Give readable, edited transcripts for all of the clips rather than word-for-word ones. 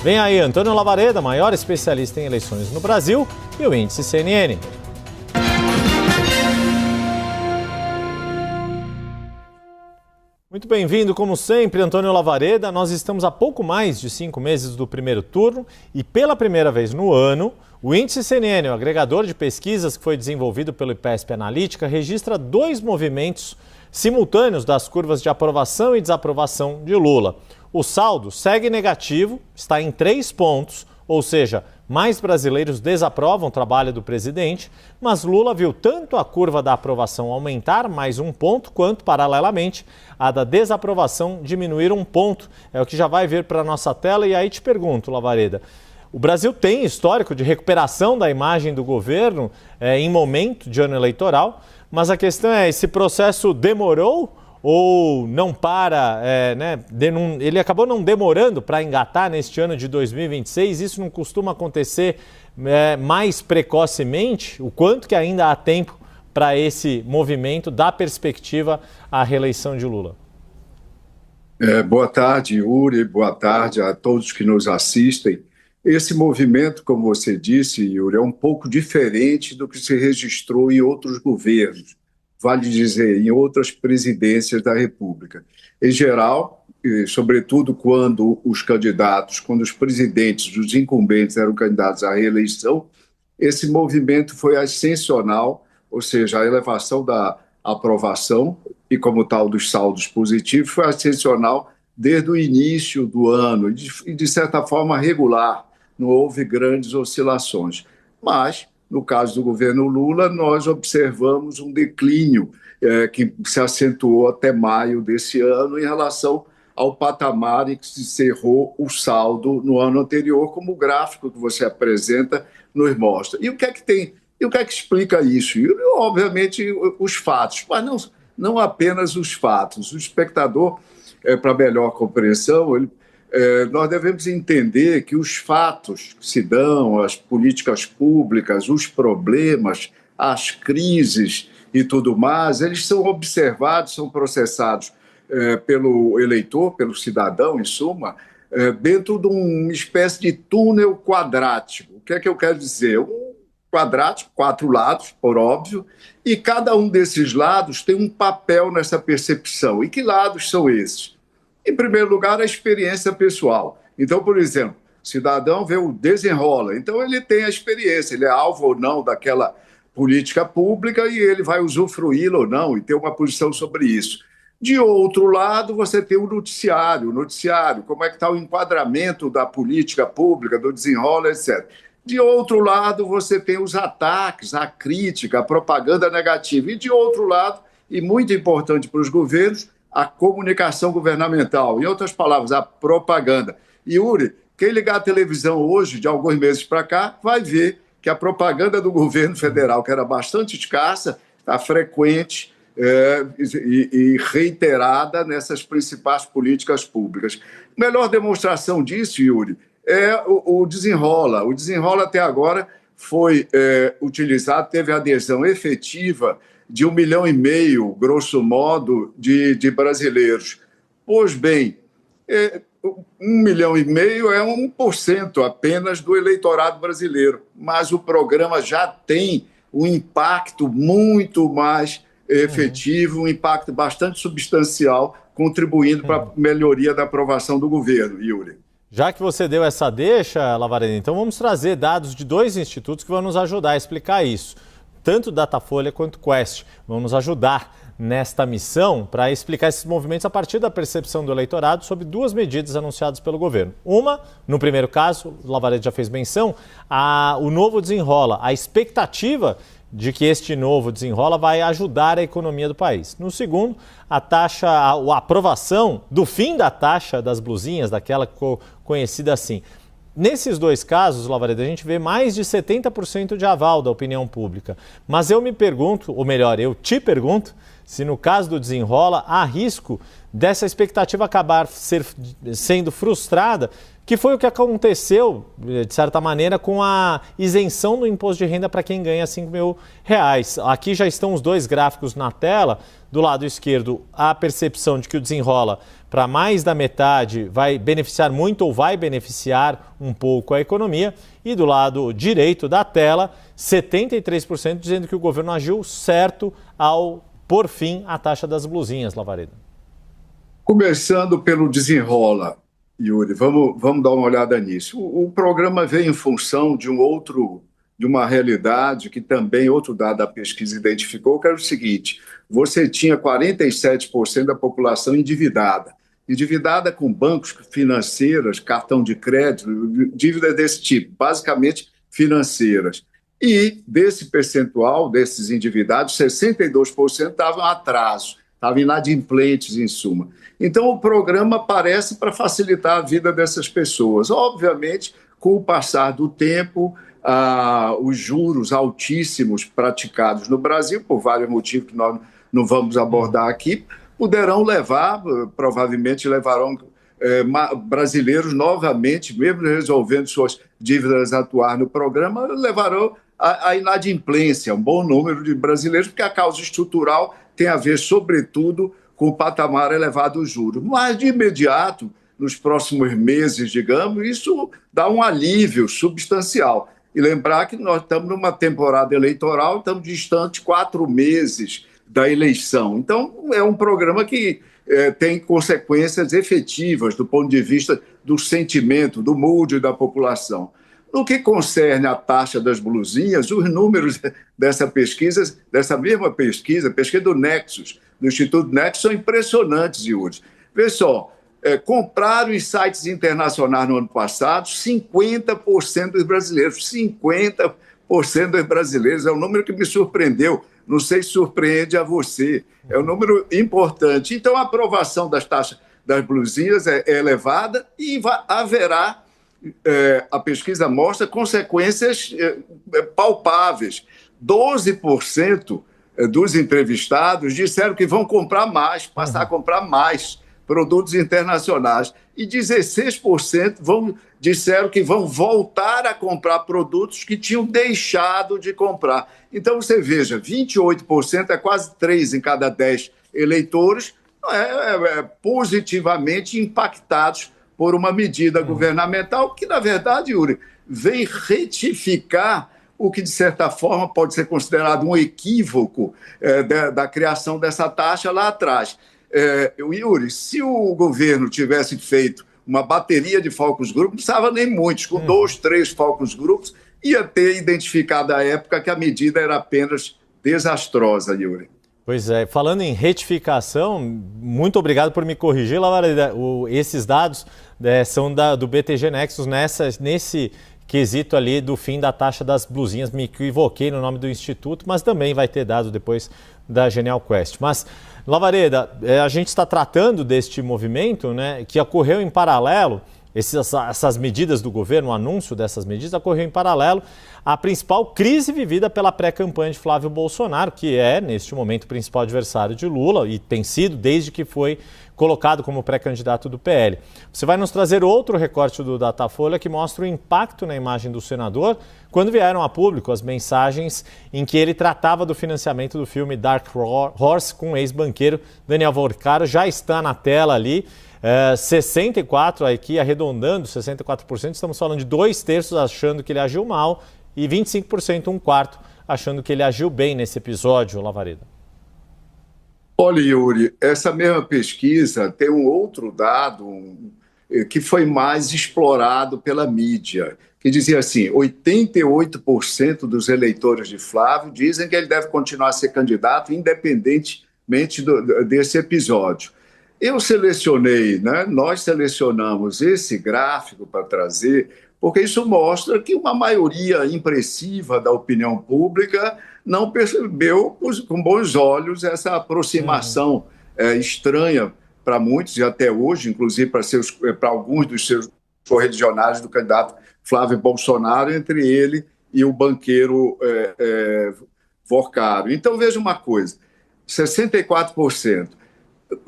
Vem aí Antônio Lavareda, maior especialista em eleições no Brasil, e o índice CNN. Muito bem-vindo, como sempre, Antônio Lavareda. Nós estamos a pouco mais de 5 meses do primeiro turno e, pela primeira vez no ano, o índice CNN, o agregador de pesquisas que foi desenvolvido pelo IPESP Analítica, registra 2 movimentos simultâneos das curvas de aprovação e desaprovação de Lula. O saldo segue negativo, está em 3 pontos, ou seja, mais brasileiros desaprovam o trabalho do presidente, mas Lula viu tanto a curva da aprovação aumentar mais 1 ponto, quanto, paralelamente, a da desaprovação diminuir 1 ponto. É o que já vai vir para a nossa tela. E aí te pergunto, Lavareda, o Brasil tem histórico de recuperação da imagem do governo em momento de ano eleitoral, mas a questão é, esse processo demorou ou não para, ele acabou não demorando para engatar neste ano de 2026? Isso não costuma acontecer mais precocemente? O quanto que ainda há tempo para esse movimento dar perspectiva à reeleição de Lula? Boa tarde, Yuri, boa tarde a todos que nos assistem. Esse movimento, como você disse, Yuri, é um pouco diferente do que se registrou em outros governos, vale dizer, em outras presidências da República. Em geral, e sobretudo quando os presidentes, os incumbentes eram candidatos à reeleição, esse movimento foi ascensional, ou seja, a elevação da aprovação e, como tal, dos saldos positivos, foi ascensional desde o início do ano e, de certa forma, regular, não houve grandes oscilações. Mas, no caso do governo Lula, nós observamos um declínio que se acentuou até maio desse ano em relação ao patamar em que se encerrou o saldo no ano anterior, como o gráfico que você apresenta nos mostra. E o que é que tem? E o que é que explica isso? E, obviamente, os fatos, mas não apenas os fatos. O espectador, para melhor compreensão, nós devemos entender que os fatos que se dão, as políticas públicas, os problemas, as crises e tudo mais, eles são observados, são processados pelo eleitor, pelo cidadão, em suma, dentro de uma espécie de túnel quadrático. O que é que eu quero dizer? Um quadrático, 4 lados, por óbvio, e cada um desses lados tem um papel nessa percepção. E que lados são esses? Em primeiro lugar, a experiência pessoal. Então, por exemplo, o cidadão vê o desenrola, então ele tem a experiência, ele é alvo ou não daquela política pública e ele vai usufruí-la ou não e ter uma posição sobre isso. De outro lado, você tem o noticiário, como é que está o enquadramento da política pública, do desenrola, etc. De outro lado, você tem os ataques, a crítica, a propaganda negativa. E de outro lado, e muito importante para os governos, a comunicação governamental. Em outras palavras, a propaganda. E, Yuri, quem ligar a televisão hoje, de alguns meses para cá, vai ver que a propaganda do governo federal, que era bastante escassa, está frequente e reiterada nessas principais políticas públicas. Melhor demonstração disso, Yuri, é o Desenrola. O Desenrola, até agora, foi utilizado, teve adesão efetiva de 1,5 milhão, grosso modo, de brasileiros. Pois bem, 1,5 milhão é 1% apenas do eleitorado brasileiro, mas o programa já tem um impacto muito mais efetivo, um impacto bastante substancial, contribuindo para a melhoria da aprovação do governo, Yuri. Já que você deu essa deixa, Lavareda, então vamos trazer dados de 2 institutos que vão nos ajudar a explicar isso. Tanto Datafolha quanto Quest vão nos ajudar nesta missão para explicar esses movimentos a partir da percepção do eleitorado sobre 2 medidas anunciadas pelo governo. Uma, no primeiro caso, o Lavareda já fez menção, o novo Desenrola, a expectativa de que este novo Desenrola vai ajudar a economia do país. No segundo, a aprovação do fim da taxa das blusinhas, daquela que ficou conhecida assim. Nesses 2 casos, Lavareda, a gente vê mais de 70% de aval da opinião pública. Mas eu me pergunto, ou melhor, eu te pergunto, se no caso do Desenrola há risco dessa expectativa acabar sendo frustrada que foi o que aconteceu, de certa maneira, com a isenção do imposto de renda para quem ganha R$ 5.000. Aqui já estão os dois gráficos na tela. Do lado esquerdo, a percepção de que o Desenrola, para mais da metade, vai beneficiar muito ou vai beneficiar um pouco a economia. E do lado direito da tela, 73% dizendo que o governo agiu certo ao pôr fim à taxa das blusinhas, Lavareda. Começando pelo Desenrola, Yuri, vamos dar uma olhada nisso. O programa veio em função de uma realidade que também outro dado da pesquisa identificou, que era o seguinte: você tinha 47% da população endividada com bancos financeiros, cartão de crédito, dívida desse tipo, basicamente financeiras. E desse percentual, desses endividados, 62% estavam atraso, estavam inadimplentes, em suma. Então, o programa aparece para facilitar a vida dessas pessoas. Obviamente, com o passar do tempo, os juros altíssimos praticados no Brasil, por vários motivos que nós não vamos abordar aqui, provavelmente levarão brasileiros novamente, mesmo resolvendo suas dívidas, atuar no programa, levarão à inadimplência, um bom número de brasileiros, porque a causa estrutural tem a ver, sobretudo, com o patamar elevado dos juros. Mas, de imediato, nos próximos meses, digamos, isso dá um alívio substancial. E lembrar que nós estamos numa temporada eleitoral, estamos distantes 4 meses da eleição. Então, é um programa que tem consequências efetivas do ponto de vista do sentimento, do mood da população. No que concerne à taxa das blusinhas, os números dessa mesma pesquisa do Nexus, do Instituto Nexus, são impressionantes, Yuri. Vê só, compraram em sites internacionais no ano passado 50% dos brasileiros. 50% dos brasileiros, é um número que me surpreendeu. Não sei se surpreende a você. É um número importante. Então, a aprovação das taxas das blusinhas é elevada e haverá, a pesquisa mostra, consequências palpáveis. 12% dos entrevistados disseram que vão comprar mais, passar a comprar mais produtos internacionais. E 16% disseram que vão voltar a comprar produtos que tinham deixado de comprar. Então, você veja, 28%, é quase 3 em cada 10 eleitores, positivamente impactados por uma medida governamental que, na verdade, Yuri, vem retificar o que, de certa forma, pode ser considerado um equívoco da criação dessa taxa lá atrás. Yuri, se o governo tivesse feito uma bateria de focus group, não precisava nem muitos, com 2, 3 focus groups, ia ter identificado à época que a medida era apenas desastrosa, Yuri. Pois é, falando em retificação, muito obrigado por me corrigir, Lavareda. Esses dados são do BTG Nexus nesse quesito ali do fim da taxa das blusinhas. Me equivoquei no nome do instituto, mas também vai ter dado depois da Genial Quest. Mas, Lavareda, a gente está tratando deste movimento, né, que ocorreu em paralelo. Essas medidas do governo, o anúncio dessas medidas, ocorreu em paralelo à principal crise vivida pela pré-campanha de Flávio Bolsonaro, que é, neste momento, o principal adversário de Lula e tem sido desde que foi colocado como pré-candidato do PL. Você vai nos trazer outro recorte do Datafolha que mostra o impacto na imagem do senador quando vieram a público as mensagens em que ele tratava do financiamento do filme Dark Horse com o ex-banqueiro Daniel Vorcaro. Já está na tela ali. 64%, aqui arredondando, 64%, estamos falando de 2/3 achando que ele agiu mal e 25%, 1/4, achando que ele agiu bem nesse episódio, Lavareda. Olha, Yuri, essa mesma pesquisa tem um outro dado que foi mais explorado pela mídia, que dizia assim: 88% dos eleitores de Flávio dizem que ele deve continuar a ser candidato independentemente desse episódio. Eu selecionei, nós selecionamos esse gráfico para trazer, porque isso mostra que uma maioria impressiva da opinião pública não percebeu com bons olhos essa aproximação estranha para muitos, e até hoje, inclusive para alguns dos seus correligionários do candidato Flávio Bolsonaro, entre ele e o banqueiro Vorcaro. Então, veja uma coisa, 64%.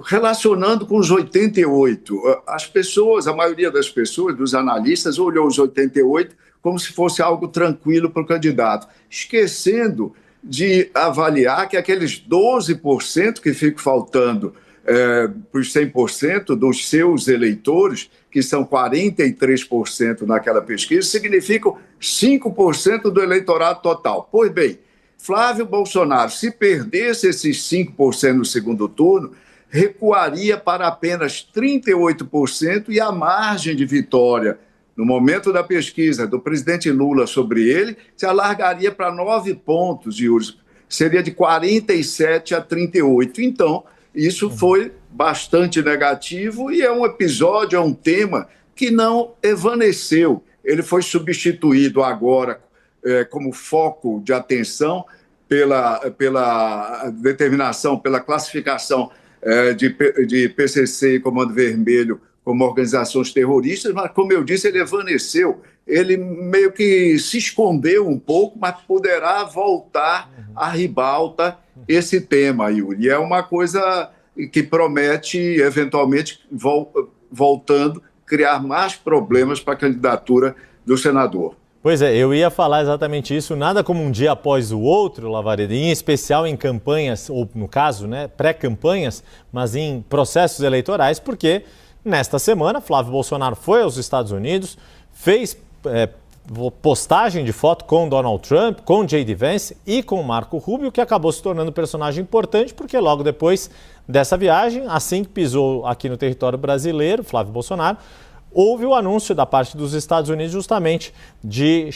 relacionando com os 88, as pessoas, a maioria das pessoas, dos analistas, olhou os 88 como se fosse algo tranquilo para o candidato, esquecendo de avaliar que aqueles 12% que ficam faltando para os 100% dos seus eleitores, que são 43% naquela pesquisa, significam 5% do eleitorado total. Pois bem, Flávio Bolsonaro, se perdesse esses 5% no segundo turno, recuaria para apenas 38% e a margem de vitória, no momento da pesquisa do presidente Lula sobre ele, se alargaria para 9 pontos, Yuri. Seria de 47 a 38. Então, isso foi bastante negativo e é um episódio, é um tema que não evaneceu. Ele foi substituído agora como foco de atenção pela determinação, pela classificação de PCC e Comando Vermelho como organizações terroristas, mas, como eu disse, ele evaneceu, ele meio que se escondeu um pouco, mas poderá voltar à ribalta esse tema, Yuri. É uma coisa que promete, eventualmente, voltando, criar mais problemas para a candidatura do senador. Pois é, eu ia falar exatamente isso, nada como um dia após o outro, Lavareda, em especial em campanhas, ou no caso, né, pré-campanhas, mas em processos eleitorais, porque nesta semana Flávio Bolsonaro foi aos Estados Unidos, fez postagem de foto com Donald Trump, com J.D. Vance e com Marco Rubio, que acabou se tornando um personagem importante, porque logo depois dessa viagem, assim que pisou aqui no território brasileiro, Flávio Bolsonaro, houve o anúncio da parte dos Estados Unidos justamente de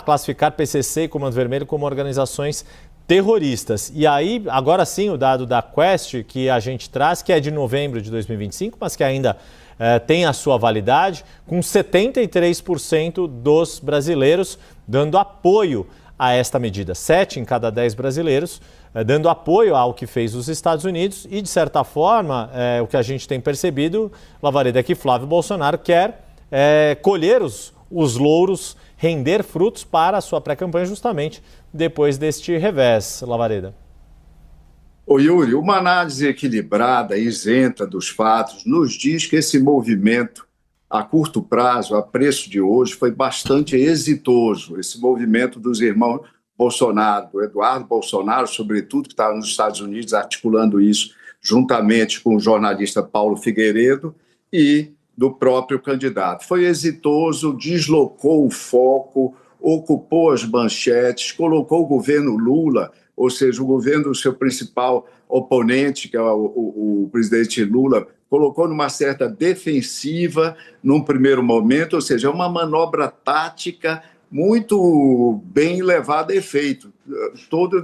classificar PCC e Comando Vermelho como organizações terroristas. E aí, agora sim, o dado da Quest que a gente traz, que é de novembro de 2025, mas que ainda tem a sua validade, com 73% dos brasileiros dando apoio a esta medida. 7 em cada 10 brasileiros dando apoio ao que fez os Estados Unidos e, de certa forma, o que a gente tem percebido, Lavareda, é que Flávio Bolsonaro quer colher os louros, render frutos para a sua pré-campanha justamente depois deste revés, Lavareda. Ô Yuri, uma análise equilibrada, isenta dos fatos, nos diz que esse movimento, a curto prazo, a preço de hoje, foi bastante exitoso. Esse movimento dos irmãos Bolsonaro, do Eduardo Bolsonaro, sobretudo, que está nos Estados Unidos articulando isso juntamente com o jornalista Paulo Figueiredo e do próprio candidato. Foi exitoso, deslocou o foco, ocupou as manchetes, colocou o governo Lula, ou seja, o governo do seu principal oponente, que é o presidente Lula, colocou numa certa defensiva num primeiro momento, ou seja, uma manobra tática muito bem levada a efeito. Todos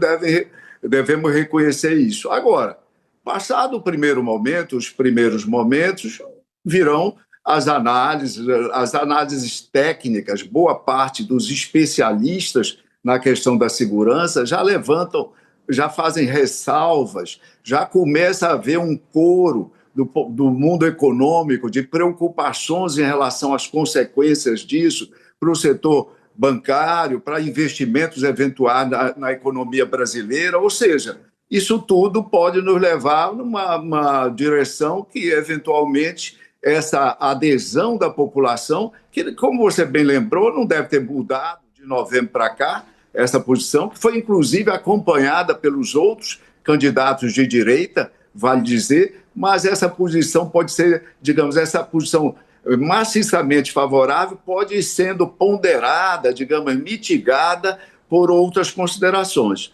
devemos reconhecer isso. Agora, passado o primeiro momento, os primeiros momentos, virão as análises técnicas. Boa parte dos especialistas na questão da segurança já levantam, já fazem ressalvas, já começa a haver um coro do mundo econômico de preocupações em relação às consequências disso para o setor bancário, para investimentos eventuais na economia brasileira, ou seja, isso tudo pode nos levar numa direção que, eventualmente, essa adesão da população, que, como você bem lembrou, não deve ter mudado de novembro para cá, essa posição, que foi, inclusive, acompanhada pelos outros candidatos de direita, vale dizer, mas essa posição pode ser, digamos, essa posição maciçamente favorável pode ir sendo ponderada, digamos, mitigada por outras considerações.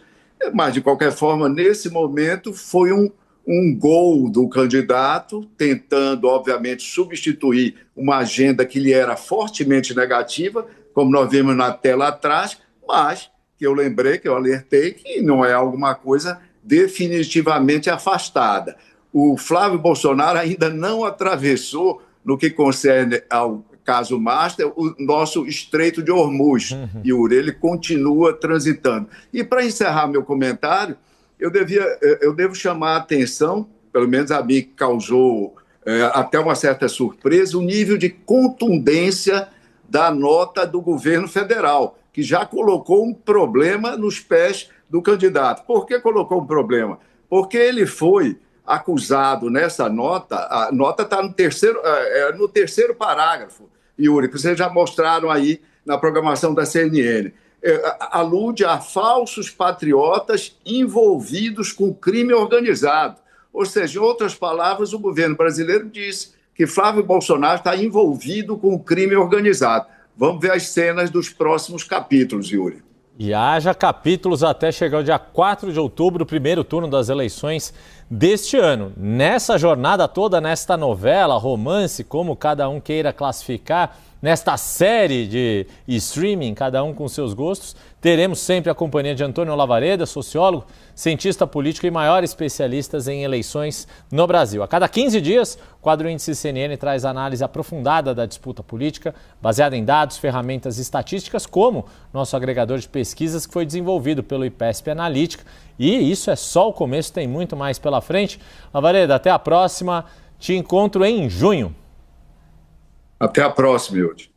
Mas, de qualquer forma, nesse momento, foi um gol do candidato, tentando, obviamente, substituir uma agenda que lhe era fortemente negativa, como nós vimos na tela atrás, mas que eu lembrei, que eu alertei, que não é alguma coisa definitivamente afastada. O Flávio Bolsonaro ainda não atravessou, no que concerne ao caso Master, o nosso Estreito de Hormuz. E ele continua transitando. E, para encerrar meu comentário, eu devo chamar a atenção, pelo menos a mim causou até uma certa surpresa, o nível de contundência da nota do governo federal, que já colocou um problema nos pés do candidato. Por que colocou um problema? Porque ele foi acusado nessa nota, a nota está no terceiro parágrafo, Yuri, que vocês já mostraram aí na programação da CNN. Alude a falsos patriotas envolvidos com crime organizado. Ou seja, em outras palavras, o governo brasileiro diz que Flávio Bolsonaro está envolvido com o crime organizado. Vamos ver as cenas dos próximos capítulos, Yuri. E haja capítulos até chegar o dia 4 de outubro, o primeiro turno das eleições deste ano. Nessa jornada toda, nesta novela, romance, como cada um queira classificar, nesta série de streaming, cada um com seus gostos, teremos sempre a companhia de Antônio Lavareda, sociólogo, cientista político e maior especialista em eleições no Brasil. A cada 15 dias, o quadro Índice CNN traz análise aprofundada da disputa política, baseada em dados, ferramentas e estatísticas, como nosso agregador de pesquisas que foi desenvolvido pelo IPESP Analítica. E isso é só o começo, tem muito mais pela frente. Lavareda, até a próxima. Te encontro em junho. Até a próxima, Yuri.